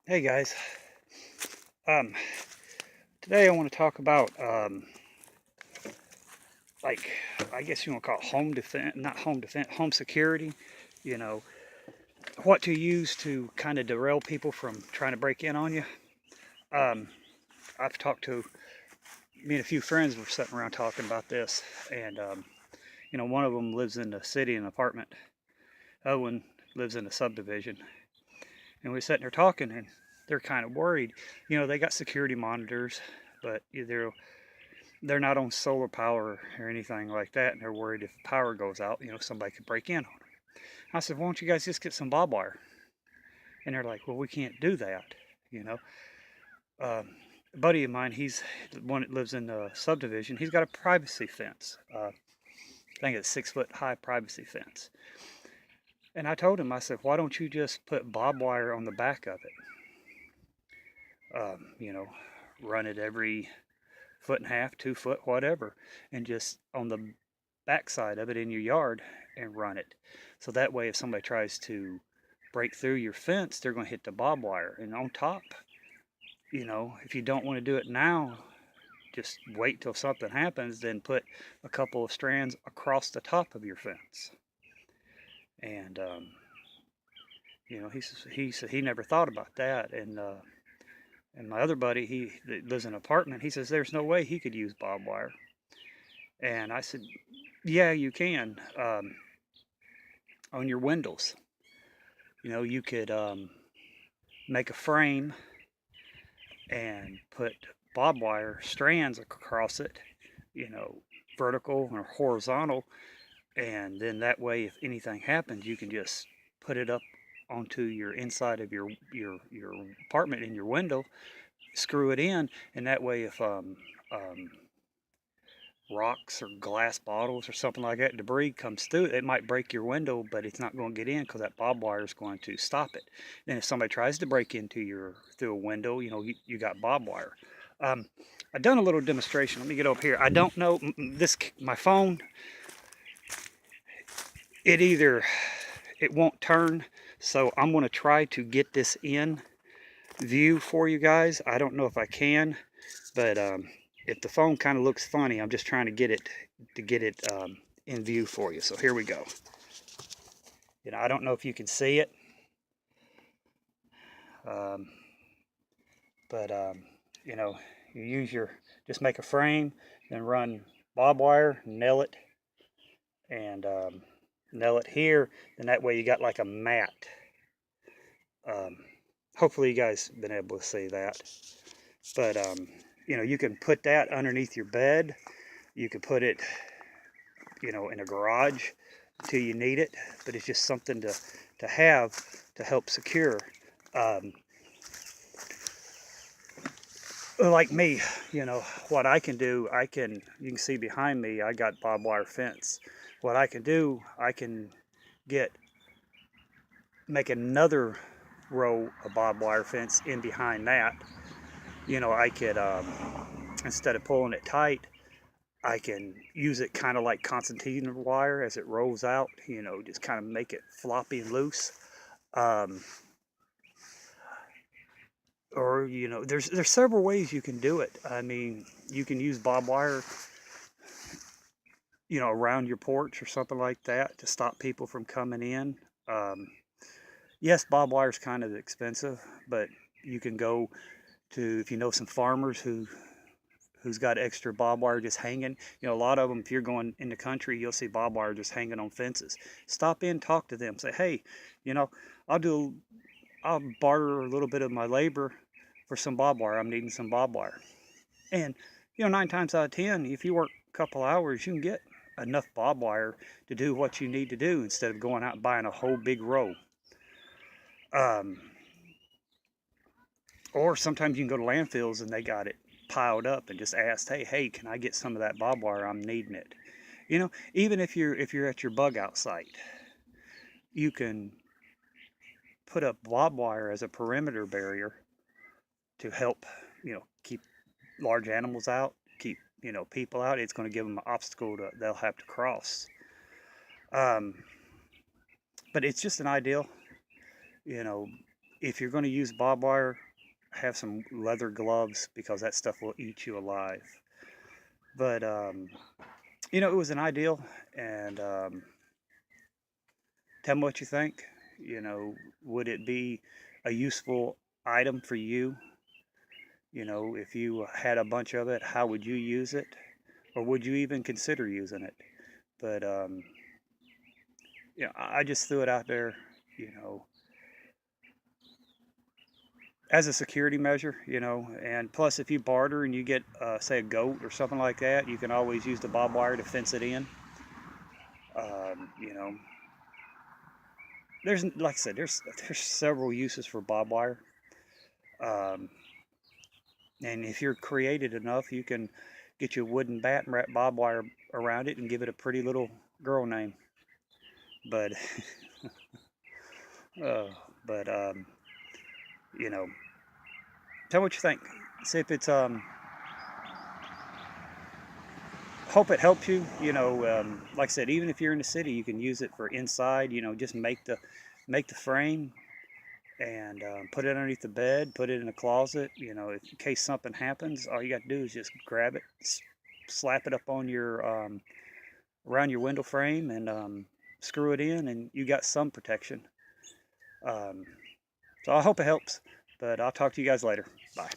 Hey guys, um, today I want to talk about like I guess you want to call it home defense, not home defense, home security. You know what to use to kind of derail people from trying to break in on you. Um, I've talked to me and a few friends were sitting around talking about this, and one of them lives in the city in an apartment. The other one lives in a subdivision, and we're sitting there talking, and they're kind of worried. They got security monitors, but they're not on solar power or anything like that, and they're worried if power goes out, somebody could break in on them. I said, why don't you guys just get some barbed wire? And they're like, well, we can't do that, you know. A buddy of mine, he's the one that lives in the subdivision. He's got a privacy fence. I think it's 6 foot high privacy fence. And I told him, I said, why don't you just put barbed wire on the back of it? Run it every foot and a half, 2 foot, whatever, and just on the backside of it in your yard and run it. So that way, if somebody tries to break through your fence, they're going to hit the barbed wire. And on top, if you don't want to do it now, just wait till something happens, then put a couple of strands across the top of your fence. And he never thought about that. And my other buddy, he lives in an apartment. He says there's no way he could use barbed wire. And I said, yeah, you can. On your windows, you could make a frame and put barbed wire strands across it, you know, vertical or horizontal, and then that way, if anything happens, you can just put it up onto your inside of your apartment in your window, screw it in, and that way, if rocks or glass bottles or something like that, debris comes through, it might break your window, but it's not going to get in because that barbed wire is going to stop it. Then if somebody tries to break into your through a window, you got barbed wire. Um, I've done a little demonstration. Let me get over here. I don't know this my phone. It won't turn, so I'm going to try to get this in view for you guys. I don't know if I can, but if the phone kind of looks funny, I'm just trying to get it in view for you. So here we go. I don't know if you can see it, um, but you know, you use your just make a frame, then run barbed wire, nail it, and nail it here. Then that way you got like a mat. Um, Hopefully you guys been able to see that. But you can put that underneath your bed. You can put it, in a garage until you need it. But it's just something to have to help secure. Um, like me, what I can do, you can see behind me, I got barbed wire fence. What I can do, I can get, make another row of barbed wire fence in behind that. I could, instead of pulling it tight, I can use it kind of like concertina wire as it rolls out, just kind of make it floppy and loose. Um, or, there's several ways you can do it. I mean, you can use barbed wire, around your porch or something like that to stop people from coming in. Um, yes, barbed wire is kind of expensive, but you can go to, if you know some farmers who's got extra barbed wire just hanging. A lot of them, if you're going in the country, you'll see barbed wire just hanging on fences. Stop in, talk to them, say, hey, you know, I'll do, I'll barter a little bit of my labor for some barbed wire. I'm needing some barbed wire. And, 9 times out of 10, if you work a couple hours, you can get enough barbed wire to do what you need to do instead of going out and buying a whole big row. Um, or sometimes you can go to landfills and they got it piled up and just ask, hey, can I get some of that barbed wire? I'm needing it. Even if you're at your bug out site, you can put up barbed wire as a perimeter barrier to help, keep large animals out, keep, people out. It's going to give them an obstacle they'll have to cross. Um, but it's just an ideal, you know, if you're going to use barbed wire, have some leather gloves because that stuff will eat you alive. But you know, it was an ideal, and tell me what you think. You know, would it be a useful item for you? You know, if you had a bunch of it, how would you use it? Or would you even consider using it? But you know, I just threw it out there, you know, as a security measure, you know. And plus, if you barter and you get, say, a goat or something like that, you can always use the barbed wire to fence it in. You know, there's, like I said, there's several uses for barbed wire. Um, and if you're creative enough, you can get you a wooden bat and wrap barbed wire around it and give it a pretty little girl name. But, uh, but you know, tell me what you think. See if it's hope it helps you. You know, like I said, even if you're in the city, you can use it for inside. You know, just make the frame and put it underneath the bed, put it in a closet. You know, in case something happens, all you got to do is just grab it, slap it up on your around your window frame, and screw it in, and you got some protection. Um, so I hope it helps. But I'll talk to you guys later. Bye.